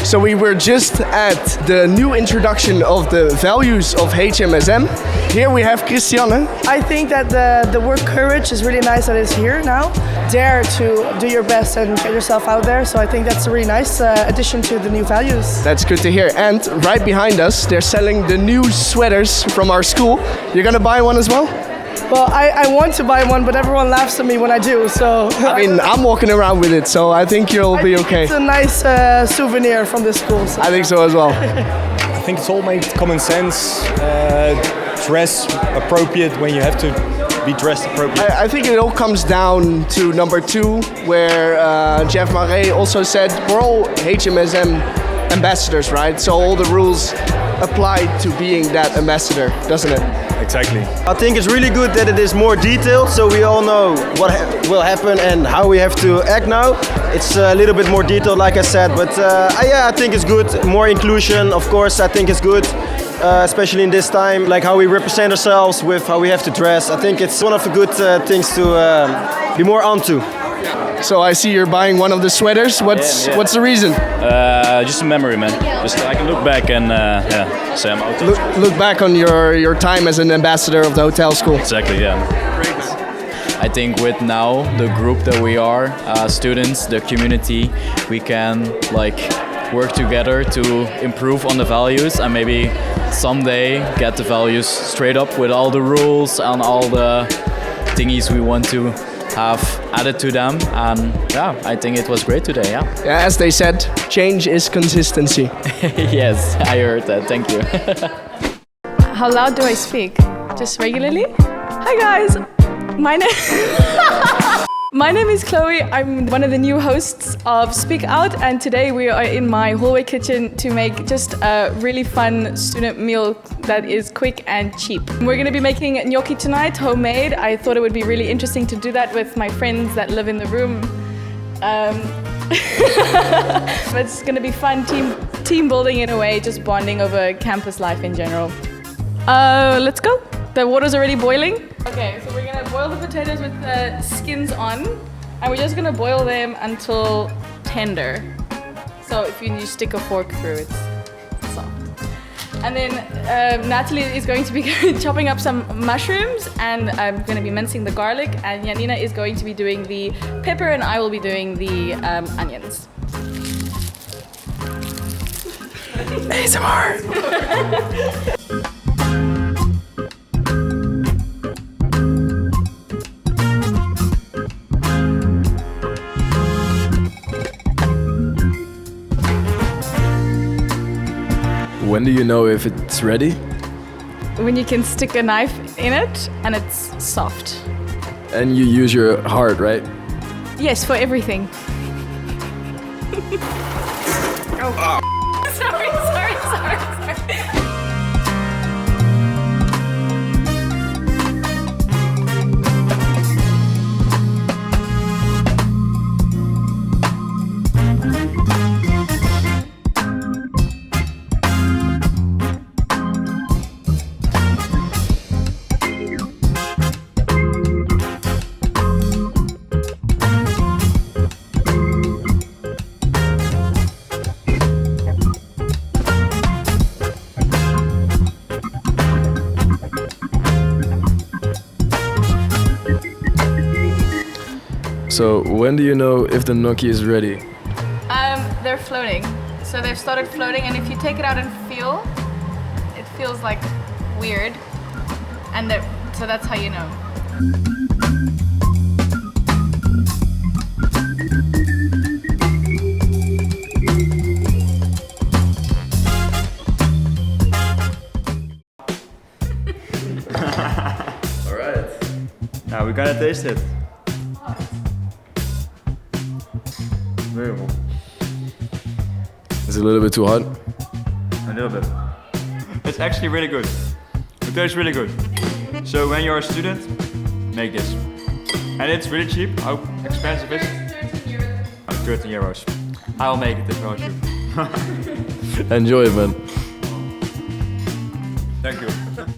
So we were just at the new introduction of the values of HMSM. Here we have Christiane. I think that the word courage is really nice that it's here now. Dare to do your best and get yourself out there. So I think that's a really nice addition to the new values. That's good to hear. And right behind us, they're selling the new sweaters from our school. You're gonna buy one as well? Well, I want to buy one, but everyone laughs at me when I do, so... I mean, I'm walking around with it, so I think you'll be okay. It's a nice souvenir from this school. So. I think so as well. I think it's all made common sense. Dress appropriate when you have to be dressed appropriate. I think it all comes down to number 2, where Jeff Marais also said we're all HMSM ambassadors, right? So all the rules apply to being that ambassador, doesn't it? Exactly. I think it's really good that it is more detailed, so we all know what will happen and how we have to act now. It's a little bit more detailed, like I said, but yeah, I think it's good. More inclusion, of course, I think it's good, especially in this time, like how we represent ourselves with how we have to dress. I think it's one of the good things to be more onto. So I see you're buying one of the sweaters. What's the reason? Just a memory, man. Just I can look back and say I'm out. Look back on your time as an ambassador of the hotel school. Exactly, yeah. I think with now the group that we are, students, the community, we can like work together to improve on the values and maybe someday get the values straight up with all the rules and all the thingies we want to have added to them, and yeah, I think it was great today. Yeah. As they said, change is consistency. Yes, I heard that. Thank you. How loud do I speak? Just regularly? Hi guys, my name is Chloe. I'm one of the new hosts of Speak Out, and today we are in my hallway kitchen to make just a really fun student meal that is quick and cheap. We're going to be making gnocchi tonight, homemade. I thought it would be really interesting to do that with my friends that live in the room. But it's going to be fun, team building in a way, just bonding over campus life in general. Let's go. The water's already boiling. Okay, so we're gonna boil the potatoes with the skins on, and we're just gonna boil them until tender. So if you stick a fork through, it's soft. And then Natalie is going to be chopping up some mushrooms, and I'm gonna be mincing the garlic, and Janina is going to be doing the pepper, and I will be doing the onions. ASMR. When do you know if it's ready? When you can stick a knife in it and it's soft. And you use your heart, right? Yes, for everything. Oh. Sorry. So when do you know if the gnocchi is ready? They're floating. So they've started floating, and if you take it out and feel, it feels like weird. And so that's how you know. All right. Now we're gonna taste it. Very well. Is it a little bit too hot? A little bit. It's actually really good. It tastes really good. So when you're a student, make this. And it's really cheap. How expensive is it? 13 euros. I'll make it if I was you. Enjoy it, man. Thank you.